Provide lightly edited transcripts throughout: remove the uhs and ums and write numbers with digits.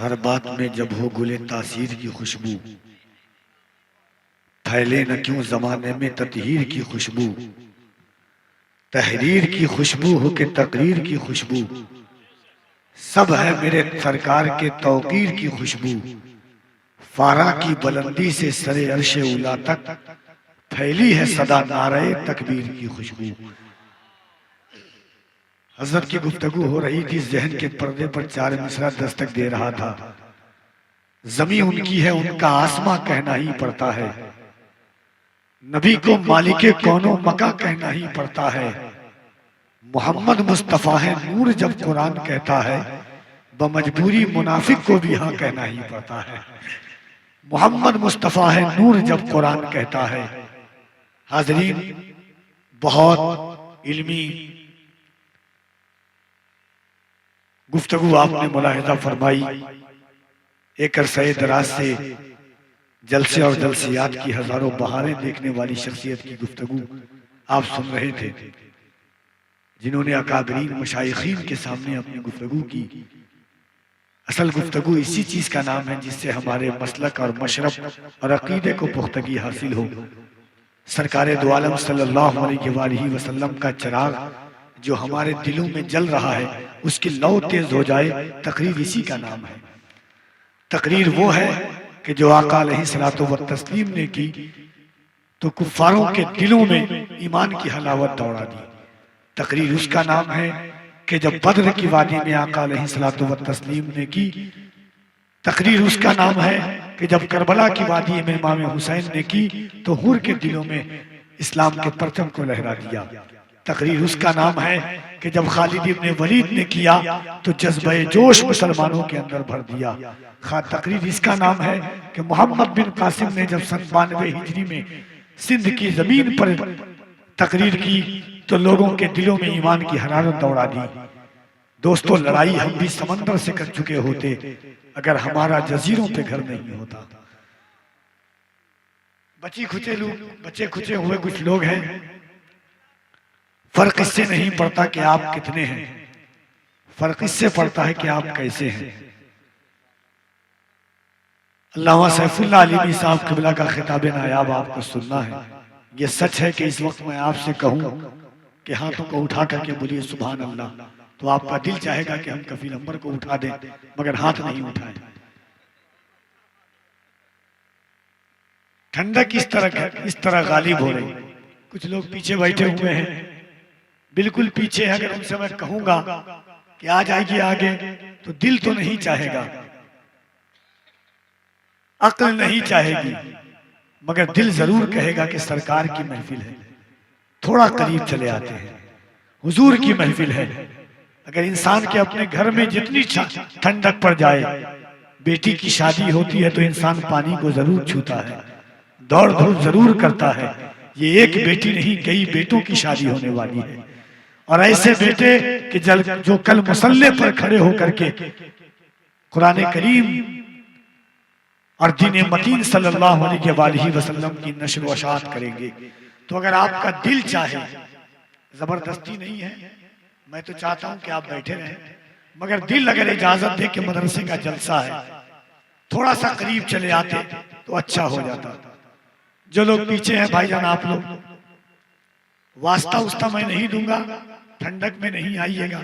हर बात में जब हो गुले तासीर की खुशबू, फैले न क्यों जमाने में ततहीर की खुशबू। तहरीर की खुशबू हो के तकरीर की खुशबू, सब है मेरे सरकार के तौकीर की खुशबू। फारा की बुलंदी से सरे अर्शे उला तक फैली है सदा नारे तकबीर की खुशबू। हजरत की गुफ्तगू हो रही थी, जहन के पर्दे पर चार मिसरा दस्तक दे रहा था। जमी उनकी है, उनका आसमां कहना ही पड़ता है। नबी को मालिके कौनो मका कहना ही पड़ता है। मोहम्मद मुस्तफा है नूर जब कुरान कहता है, बमजबूरी मुनाफिक को भी हाँ कहना ही पड़ता है। मोहम्मद मुस्तफा है नूर जब कुरान कहता है। हाजरीन, बहुत इल्मी गुफ्तगू आपने मुलाहिजा फरमाई। एक अरसे दराज से जलसे और जलसियात की हजारों बहारें देखने वाली शख्सियत की गुफ्तगू आप सुन रहे थे, जिन्होंने अकाबरीन मशाइखीन के सामने अपनी गुफ्तगू की। असल गुफ्तगू इसी चीज का नाम है जिससे हमारे मसलक और मशरब और अकीदे को पुख्तगी हासिल हो। सरकारे दो आलम सल्लल्लाहु अलैहि वसल्लम का चिराग जो हमारे दिलों में जल रहा है, उसकी लौ तेज हो जाए, तकरीर इसी का नाम है। तकरीर वो है कि जो आका अलैहिस्सलातु व तस्लीम ने की तो कुफ्फारों के दिलों में ईमान की हलावत दौड़ा दी। तकरीर उसका नाम है कि जब बद्र की वादी में आका अलैहिस्सलातु व तस्लीम ने की। तकरीर उसका नाम है कि जब करबला की वादी में इमाम हुसैन ने की तो हुर के दिलों में इस्लाम के परचम को लहरा दिया। तकरीर उसका नाम है कि जब खालिद इब्न वलीद ने किया तो जज्बे जोश मुसलमानों के अंदर भर दिया। तकरीर इसका नाम है कि मोहम्मद बिन कासिम ने जब 92 हिजरी में सिंध की जमीन पर तकरीर की तो लोगों के दिलों में ईमान की हरारत दौड़ा दी। दोस्तों, लड़ाई हम भी समंदर से कर चुके होते अगर हमारा जजीरों पे घर नहीं होता। बचे खुचे हुए कुछ लोग हैं, फर्क इससे नहीं पड़ता कि आप कितने हैं, फर्क इससे पड़ता है कि आप कैसे हैं। अल्लामा सैफुल्लाह अलीमी साहब क़िबला का खिताब नायाब आपको सुनना है। ये सच है कि इस वक्त मैं आपसे कहूं कि हाथों को उठा करके बोलिए सुभान अल्लाह, तो आपका दिल चाहेगा कि हम कफील अंबर को उठा दें, मगर हाथ नहीं उठाएं। ठंडक इस तरह गालिब हो रही। कुछ लोग पीछे बैठे हुए हैं, बिल्कुल पीछे है। अगर उनसे मैं कहूंगा कि आ जाएगी आगे तो दिल तो नहीं चाहेगा, अक्ल नहीं चाहेगी, मगर दिल जरूर कहेगा कि सरकार की महफिल है, थोड़ा करीब चले आते हैं। हुजूर की महफिल है। अगर इंसान के अपने घर में जितनी ठंडक पड़ जाए, बेटी की शादी होती है तो इंसान पानी को जरूर छूता है, दौड़ धूप जरूर करता है। ये एक बेटी नहीं, कई बेटों की शादी होने वाली है। और ऐसे बेटे कि जो कल मुसल्ले पर खड़े होकर के कुरान करीम और दीन मतीन सल्लल्लाहु अलैहि वसल्लम की नशर व अशात करेंगे। तो अगर आपका दिल चाहे, जबरदस्ती नहीं है, मैं तो चाहता हूं कि आप बैठे रहें, मगर दिल अगर इजाजत दे कि मदरसे का जलसा है, थोड़ा सा करीब चले आते तो अच्छा हो जाता। जो लोग पीछे हैं भाईजान, आप लोग वास्ता उस्ता मैं नहीं दूंगा, ठंडक में नहीं आइएगा,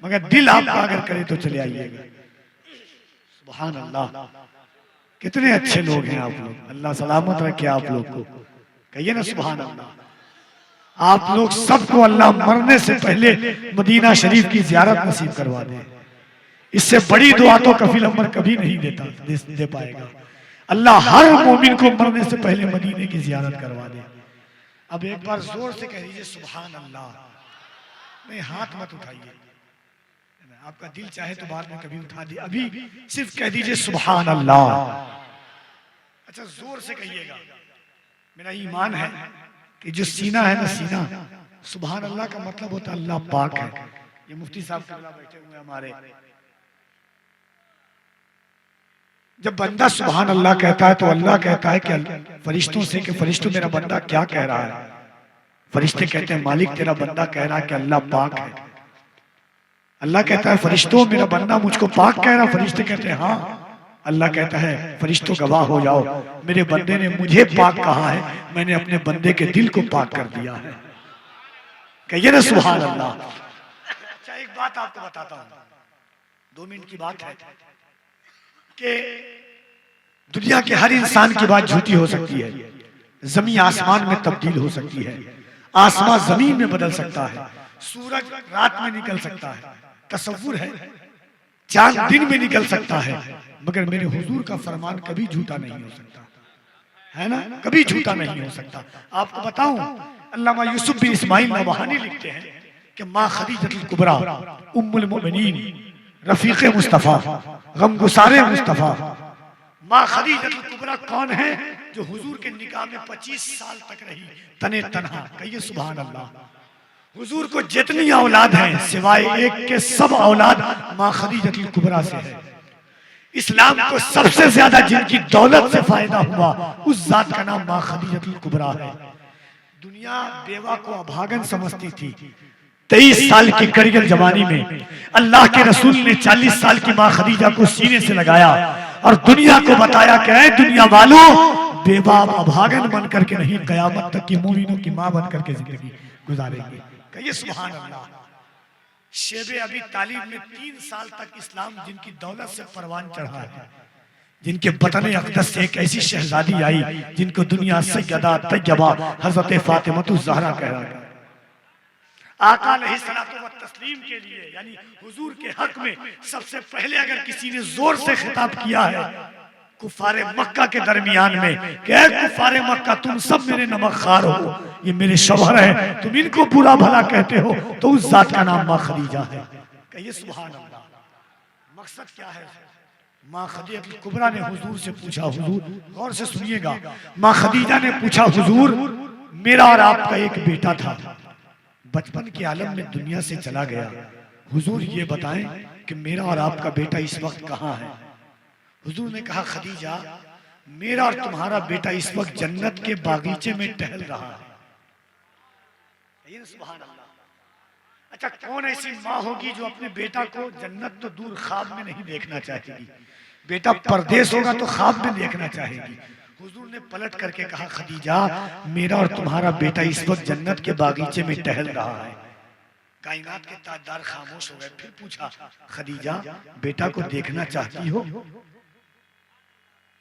मगर दिल आपका अगर करे तो चले आइएगा। सुभान अल्लाह, कितने अच्छे लोग हैं आप लोग। अल्लाह सलामत रखे आप लोग को, कहिए ना सुभान अल्लाह। आप लोग सबको अल्लाह मरने से पहले मदीना शरीफ की जियारत नसीब करवा दे। इससे बड़ी दुआ तो कफील अमर कभी नहीं दे पाएगा। अल्लाह हर मोमिन को मरने से पहले मदीने की जियारत करवा दे। अब एक बार जोर से कह दीजिए सुभान अल्लाह। नहीं, हाथ मत उठाइए, आपका दिल चाहे तो बाद में कभी उठा दिए, अभी सिर्फ कह दीजिए सुभान अल्लाह। अच्छा, जोर से कहिएगा। मेरा ईमान है कि जो सीना है ना, सीना, सुभान अल्लाह का मतलब होता है अल्लाह पाक है। ये मुफ्ती साहब बैठे हुए हमारे, जब बंदा सुभान अल्लाह कहता है तो अल्लाह कहता है कि फरिश्तों से कि फरिश्तों मेरा बंदा क्या कह रहा है। फरिश्ते कहते हैं मालिक तेरा बंदा कह रहा है कि अल्लाह पाक है। अल्लाह कहता है फरिश्तों मेरा बंदा मुझको पाक कह रहा, फरिश्ते कहते हैं हाँ। अल्लाह कहता है फरिश्तों गवाह हो जाओ, मेरे बंदे ने मुझे पाक कहा है, मैंने अपने बंदे के दिल को पाक कर दिया है। कहिए ना सुभान अल्लाह। अच्छा एक बात आपको बताता हूं, 2 मिनट की बात है कि दुनिया के हर इंसान की बात झूठी हो सकती है, जमीन आसमान में तब्दील हो सकती है, आसमान जमीन में बदल सकता है, सूरज रात में निकल सकता है, तसव्वुर है चांद दिन में निकल सकता है, मगर मेरे हुजूर का फरमान कभी झूठा नहीं हो सकता, है ना, कभी झूठा नहीं हो सकता। आपको बताऊं, अल्लामा यूसुफ बिन इस्माइल नबहानी लिखते हैं कि माँ खदीजतुल कुबरा उम्मुल मोमिनीन रफीक़े मुस्तफ़ा गमगुसारे मुस्तफ़ा, माँ खदीजतुल कुबरा कौन है? जो हुजूर के निकाह में 25 साल तक रही तने तनहा। कहिए सुभान अल्लाह। हुजूर को जितनी औलाद हैं सिवाय एक के सब औलाद माँ खदीजतुल कुबरा से है। इस्लाम को सबसे ज्यादा जिनकी दौलत से फायदा हुआ उस जात का नाम माँ खदीजतुल कुबरा है। दुनिया बेवा को अभागन समझती थी। 23 साल की कड़ियल जवानी में अल्लाह के रसूल ने 40 साल की माँ खदीजा को सीने से लगाया और दुनिया को बताया कि ऐ दुनिया वालों, बेवा अभागन बन करके नहीं, कयामत तक की मोमिनों की माँ बन करके जिंदगी गुजारेंगे। कहिए सुभान अल्लाह। शेबे अभी तालीब में 3 साल तक इस्लाम जिनकी दौलत से परवान चढ़ा है, जिनके बतन अक़दस से एक ऐसी शहजादी आई जिनको दुनिया सैयदा तैयबा हजरत फातिमा ज़हरा कह रहा है। आका अलैहिस्सलातु व तस्लीम के लिए यानी हुजूर के हक में सबसे पहले अगर किसी ने जोर से खिताब किया है कुफारे मक्का के दरमियान में कि ऐ कुफारे मक्का, तुम सब मेरे नमकखार हो, ये मेरे शौहर हैं, तुम इनको बुरा भला कहते हो, तो उस जात का नाम माँ खदीजा है। कहिए सुभान अल्लाह। मकसद क्या है? माँ खदीजतुल कुबरा ने हुजूर से पूछा, हुजूर गौर से सुनिएगा, माँ खदीजा ने पूछा हुजूर मेरा और आपका एक बेटा था, बचपन के आलम में दुनिया से चला गया, हुजूर ये बताएं कि मेरा और आपका बेटा इस वक्त कहाँ है? हुजूर ने कहा खदीजा, मेरा और तुम्हारा बेटा इस वक्त जन्नत के बागीचे में टहल रहा है। सुभान अल्लाह। अच्छा कौन ऐसी माँ होगी जो अपने बेटा को जन्नत तो दूर ख्वाब में नहीं देखना चाहेगी? बेटा परदेश होगा तो ख्वाब में देखना चाहेगी। हुजूर ने पलट करके कहा खदीजा, मेरा और तुम्हारा बेटा इस वक्त जन्नत के बागीचे में टहल रहा है। कायनात के ताजदार खामोश हो गए। फिर पूछा खदीजा, बेटा को देखना चाहती हो?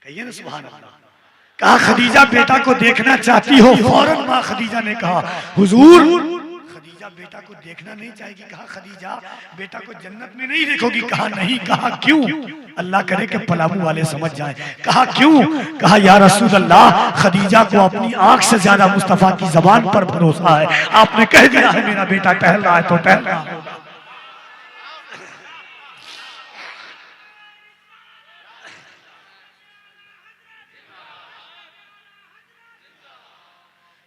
कहिए ना सुभान अल्लाह। कहा खदीजा बेटा को देखना चाहती हो? फौरन माँ खदीजा ने कहा हुजूर, खदीजा बेटा को देखना नहीं चाहेगी। कहा खदीजा बेटा को जन्नत में नहीं देखोगी? कहा नहीं। कहा क्यों? अल्लाह करे कि पलामू वाले समझ जाएं। कहा क्यों? कहा या रसूल अल्लाह, खदीजा को अपनी आंख से ज्यादा मुस्तफा की जबान पर भरोसा है। आपने कह दिया है मेरा बेटा टहल रहा है तो टहल रहा है।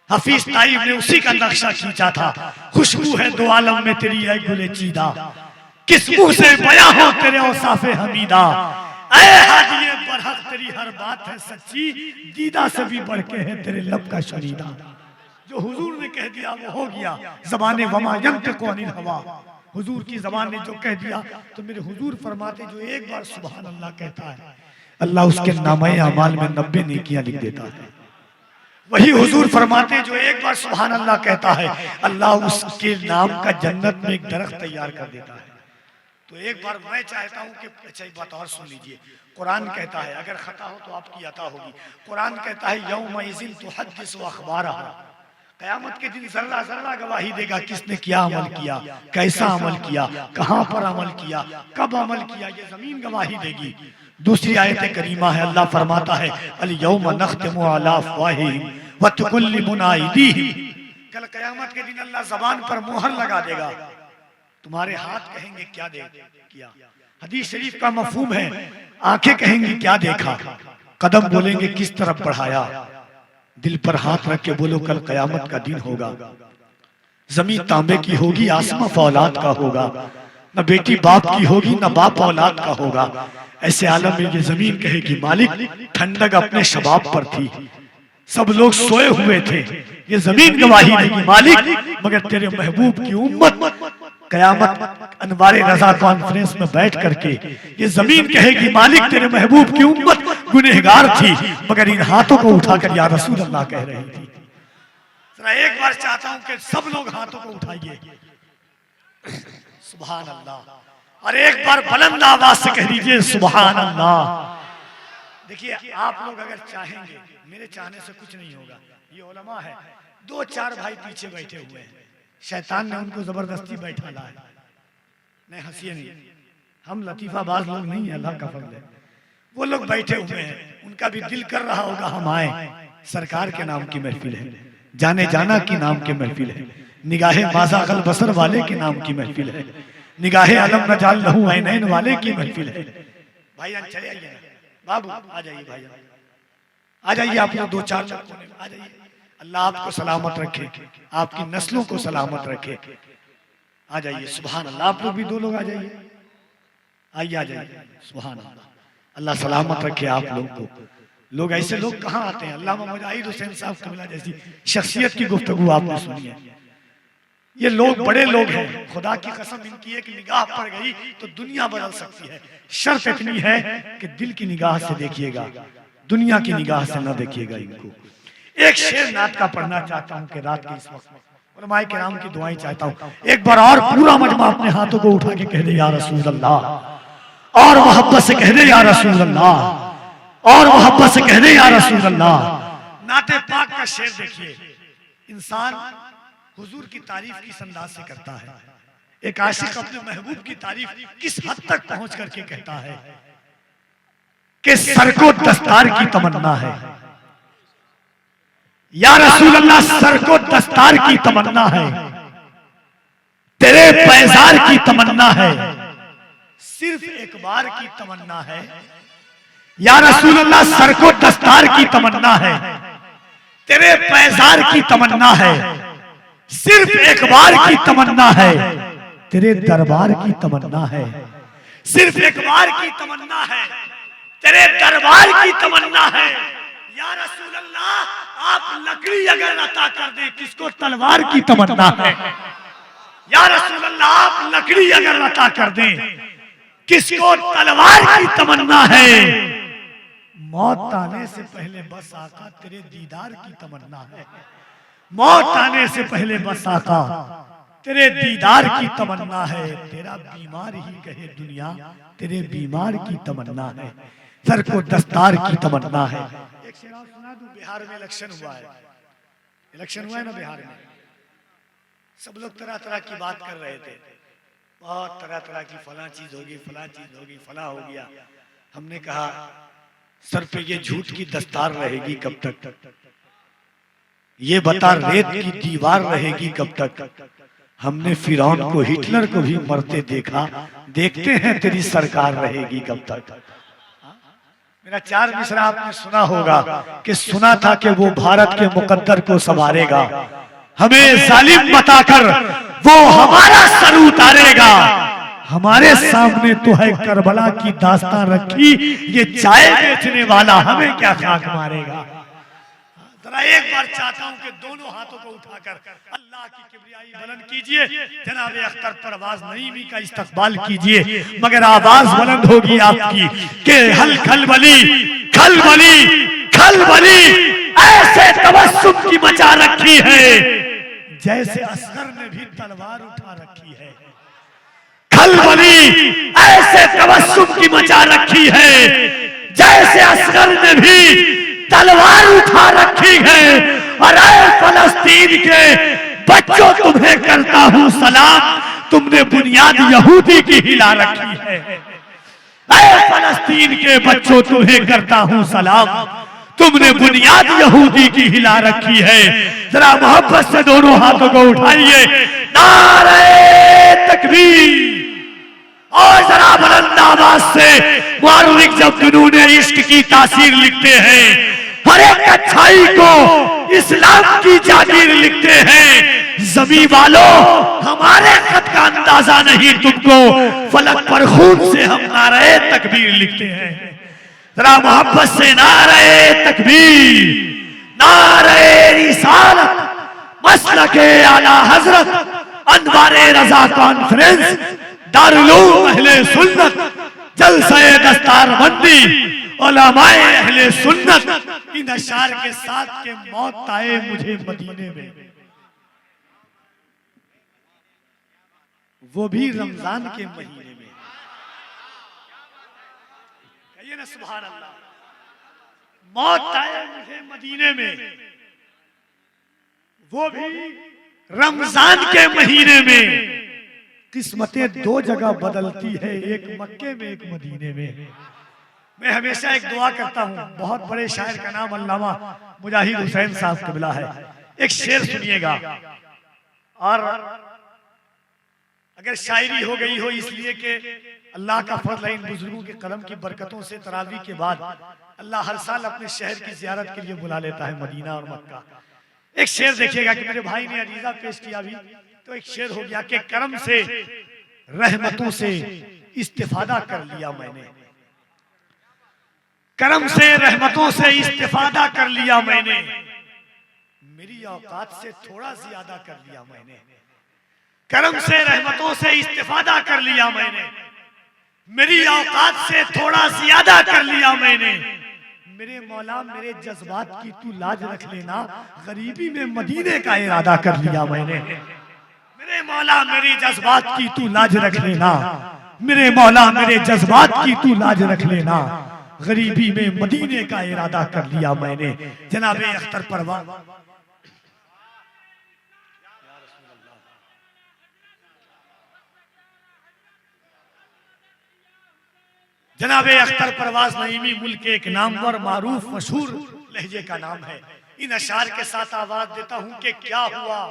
हफीज ताइब ने उसी का नक्शा खींचा था। खुशबू है दो आलम में तेरी है गुले चीदा, किस मुंह से बयां हो तेरे औसाफे हमीदा। ऐ हादिये बरहक तेरी हर बात है सच्ची, दीदा से भी बढ़ के है तेरे लब का शरीदा। जो हुजूर ने कह दिया वो हो गया। ज़बाने वमा यंतिकु अनिल हवा, हुजूर की ज़बान ने जो कह दिया तो मेरे हुजूर फरमाते जो एक बार सुभान अल्लाह कहता है अल्लाह उसके नामे अमाल में 90 नेकियां लिख देता है। वही हुजूर फरमाते जो एक बार सुभान अल्लाह कहता है अल्लाह उसके नाम का जन्नत में एक दरख्त तैयार कर देता है। तो एक बार मैं चाहता हूँ कि अच्छा एक बात और सुन लीजिए। कुरान कहता है, अगर खता हो तो आपकी अता होगी, कुरान कहता है यौमइज़िन तुहद्दिसु अख़बारहा, क़यामत के दिन जर्रा जर्रा गवाही देगा किसने क्या अमल किया, कैसा अमल किया, कहाँ पर अमल किया, कब अमल किया, ये जमीन गवाही देगी। दूसरी आयत करीमा है, अल्लाह फरमाता है अल यौम नख्तिमु अला अफ़वाहिहिम व तुकल्लिमुना अयदीहिम, कल क़यामत के दिन अल्लाह ज़बान पर मुहर लगा देगा, तुम्हारे हाथ कहेंगे क्या दे किया। हदीस शरीफ का मफहूम है आंखें कहेंगी क्या देखा, कदम बोलेंगे किस तरफ बढ़ाया, दिल पर हाथ रख के बोलो कल क़यामत का दिन होगा, जमीन तांबे की होगी, आसमां फौलाद का होगा, न बेटी बाप की होगी न बाप औलाद का होगा। ऐसे आलम में ये जमीन कहेगी मालिक ठंडक अपने शबाब पर थी, सब लोग सोए हुए थे, ये जमीन गवाही देगी मालिक मगर तेरे महबूब की उम्मत कयामत अनवारे रजा कॉन्फ्रेंस में बैठ करके ये जमीन कहेगी मालिक तेरे महबूब की उम्मत गुनहगार थी मगर इन हाथों को उठाकर या रसूल अल्लाह कह रही थी। जरा एक बार चाहता हूं कि सब लोग हाथों को उठाइए, सुभान अल्लाह, और एक बार बुलंद आवाज से कह दीजिए सुभान अल्लाह। देखिए आप लोग अगर चाहेंगे, मेरे चाहने से कुछ नहीं होगा, ये उलमा है, 2-4 भाई पीछे बैठे हुए हैं, शैतान ने उनको जबरदस्ती बैठा लाया। नहीं हंसिए नहीं, हम लतीफाबाज लोग नहीं है, अल्लाह का फजल है। वो लोग बैठे हुए हैं, उनका भी दिल कर रहा होगा हम आए, सरकार के नाम की महफिल है, जाने जाना की नाम की महफिल है, निगाहे माज़ा गल बसर वाले के नाम की महफिल है, निगाहे अलम नजाल लहू ऐनैन वाले की महफिल है। भाईजान चले आइए, बाबू आ जाइए, भाईजान आ जाइए, आप लोग 2-4 लोग आ जाइए। अल्लाह आपको सलामत रखे, आपकी नस्लों को सलामत रखे। आ जाइए, सुभान अल्लाह। आप लोग भी 2 लोग आ जाइए, आइए आ जाइए, सुभान अल्लाह। अल्लाह सलामत रखे आप लोग को। लोग ऐसे लोग कहाँ आते हैं? अल्लामा मुजाहिद हुसैन साहब कमला जैसी शख्सियत की गुफ्तगू आपने सुनी है। ये लोग बड़े लोग हैं, खुदा की कसम इनकी एक निगाह पड़ गई तो दुनिया बदल सकती है। शर्त इतनी है कि दिल की निगाह से देखिएगा, दुनिया की निगाह से ना देखिएगा इनको। एक शेर नात का पढ़ना चाहता हूं कि रात के इस वक्त उलमाए किराम की दुआएं चाहता हूं। एक बार और पूरा मजमा अपने हाथों को उठा के कह दे या रसूल अल्लाह, और मोहब्बत से कह दे या रसूल अल्लाह, और मोहब्बत से कह दे या रसूल अल्लाह। नाते पाक का शेर देखिए, इंसान हुजूर की तारीफ किस अंदाज से करता है। एक आशिक अपने महबूब की तारीफ किस हद तक पहुंच करके कहता है कि सर को दस्तार की तमन्ना है, या रसूल अल्लाह सर को दस्तार की तमन्ना है, तेरे पैजार की तमन्ना है, सिर्फ एक बार की तमन्ना है, या रसूल अल्लाह सर को दस्तार की तमन्ना है, तेरे पैजार की तमन्ना है, सिर्फ एक बार की तमन्ना है, तेरे दरबार की तमन्ना है, सिर्फ एक बार की तमन्ना है, तेरे दरबार की तमन्ना है। या रसूल अल्लाह आप लकड़ी अगर अता कर दे, किसको तलवार की तमन्ना है। या रसूल अल्लाह आप लकड़ी अगर अता कर दे, किसको तलवार की तमन्ना है। मौत आने से पहले बस आका तेरे दीदार की तमन्ना है, मौत आने से पहले बस आका तेरे दीदार की तमन्ना है, तेरा बीमार ही कहे दुनिया तेरे बीमार की तमन्ना है, सर को दस्तार की तमन्ना है। एक शेर और सुना दूं, बिहार में इलेक्शन हुआ है, इलेक्शन हुआ है ना बिहार में, सब लोग तरह तरह की बात कर रहे थे, बहुत तरह तरह की फला चीज होगी, फला चीज होगी, फला हो गया। हमने कहा सर पे ये झूठ की दस्तार रहेगी कब तक, ये बता रेत की दीवार रहेगी कब तक। हमने फिरौन को हिटलर को भी मरते देखा, देखते हैं तेरी सरकार रहेगी कब तक। मेरा 4 मिसरा आपने सुना होगा कि सुना था कि वो भारत के मुकद्दर को संवारेगा, हमें जालिम बताकर वो हमारा सर उतारेगा। हमारे सामने तो है करबला की दास्तां रखी, ये चाय बेचने वाला हमें क्या खाक मारेगा। जरा एक बार चाहता हूं कि दोनों हाथों को उठाकर अल्लाह की किबरियाई बुलंद कीजिए, जनाब अख्तर परवाज़ नईमी का इस्तकबाल कीजिए, मगर आवाज बुलंद होगी आपकी कि हल खलबली खलबली खलबली ऐसे तबस्सुम की मचा रखी है जैसे असगर ने भी तलवार उठा रखी है। खलबली ऐसे तबस्सुम की मचा रखी है जैसे असगर ने भी तलवार उठा रखी है। और ऐ फलस्तीन के बच्चों तुम्हें करता हूं सलाम, तुमने बुनियाद यहूदी की हिला रखी है। ऐ फलस्तीन के बच्चों तुम्हें करता हूं सलाम, तुमने बुनियाद यहूदी की हिला रखी है। जरा मोहब्बत से दोनों हाथों को उठाइए, नारे तकबीर। और जरा बुलंद आवाज से मुअर्रिख जब जुनून इश्क की तासीर लिखते हैं, हर एक अच्छाई को इस्लाम की जागीर लिखते हैं। ज़मीं वालों हमारे खत का अंदाजा नहीं तुमको, फलक पर खून से हम नारे तकबीर लिखते हैं। जरा मोहब्बत से नारे तकबीर, नारे रिसालत, मसलके आला हजरत, अनवारे रजा कॉन्फ्रेंस, दारुल अहले सुन्नत, जलसे दस्तारबंदी, उलमाए अहले सुन्नत। इन अशार के साथ के मौत आए मुझे मदीने में, वो भी रमजान के महीने में। कहिए ना सुभान अल्लाह। मौत आए मुझे मदीने में, वो भी रमजान के महीने में। किस्मतें दो जगह बदलती है, एक मक्के में एक मदीने में। मैं हमेशा एक दुआ करता हूं, बहुत बड़े शायर का नाम अल्लामा मुजाहिद हुसैन साहब कबिला है। एक शेर सुनिएगा, और अगर शायरी हो गई हो इसलिए कि अल्लाह का फजल है, इन बुजुर्गों के कलम की बरकतों से तरावी के बाद अल्लाह हर साल अपने शहर की जियारत के लिए बुला लेता है, मदीना और मक्का। एक शेर देखिएगा कि मेरे भाई ने अरीजा पेश किया अभी, तो एक शेर हो गया कि करम से रहमतों से इस्तिफादा कर लिया मैंने, करम से रहमतों से इस्तिफादा कर लिया मैंने, मेरी औकात से थोड़ा ज्यादा कर लिया मैंने। करम से रहमतों से इस्तिफादा कर लिया मैंने, मेरी औकात से थोड़ा ज्यादा कर लिया मैंने। मेरे मौला मेरे जज्बात की तू लाज रख लेना, गरीबी में मदीने का इरादा कर लिया मैंने। मेरे मौला मेरी जज्बात की तू लाज रख लेना, मेरे मौला मेरे जज्बात की तू लाज रख लेना, गरीबी में मदीने का इरादा कर लिया मैंने। जनाबे अख्तर परवाज, जनाबे अख्तर परवाज नईमी मुल्क के एक नामवर मारूफ मशहूर लहजे का नाम है। इन अशार के साथ आवाज देता हूं कि क्या हुआ,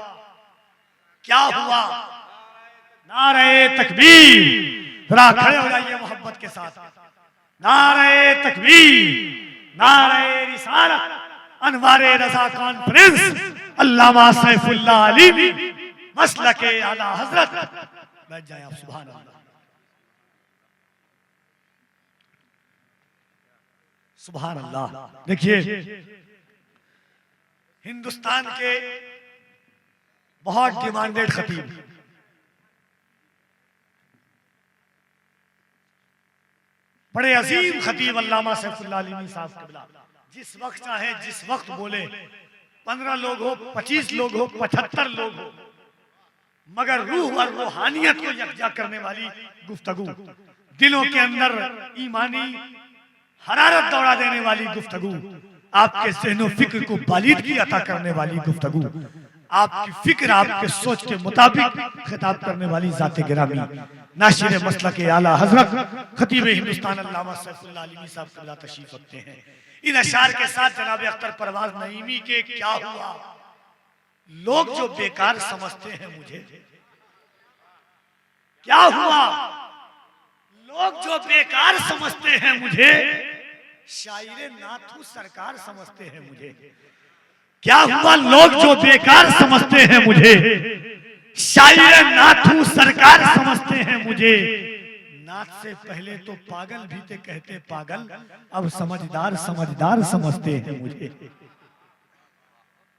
क्या हुआ। नारे तकबीर, जरा खड़े हो जाइए मोहब्बत के साथ। नारे तकबीर, नारे रिसालत, अनवारे रजा कॉन्फ्रेंस, अल्लामा सैफुल्लाह अली मसलके आला हजरत। बैठ जाए आप। सुभान अल्लाह, सुभान अल्लाह। देखिए, हिंदुस्तान के बहुत डिमांडेड खतीब, बड़े अजीम खतीब अल्लामा सैफुल्लाह अली साहब क़िबला, जिस वक्त चाहे जिस वक्त बोले, 15 लोग हो, 25 लोग हो, 75 लोग हो, मगर रूह और रूहानियत को यकजा करने वाली गुफ्तगू, दिलों के अंदर ईमानी हरारत दौड़ा देने वाली गुफ्तगू, आपके ज़हनो फिक्र को बालीदगी अता करने वाली गुफ्तगू, आपकी फिक्र आपके सोच के मुताबिक खिताब करने वाली ज़ाते गिरामी नाशिर मसलक आला हजरत खतीब हिंदुस्तान अल्लामा सैफुल्लाह अली साहब क़िबला तशरीफ रखते हैं। इन अशार के साथ जनाब अख्तर परवाज नईमी के क्या हुआ। लोग जो बेकार समझते हैं मुझे, क्या हुआ। लोग जो बेकार समझते हैं मुझे, शायरे नाथू सरकार समझते हैं मुझे। क्या हुआ। लोग जो बेकार समझते हैं मुझे, शायरे नाथू सरकार समझते हैं मुझे। नाथ से पहले तो पागल भी थे कहते पागल, अब समझदार समझदार समझते हैं मुझे।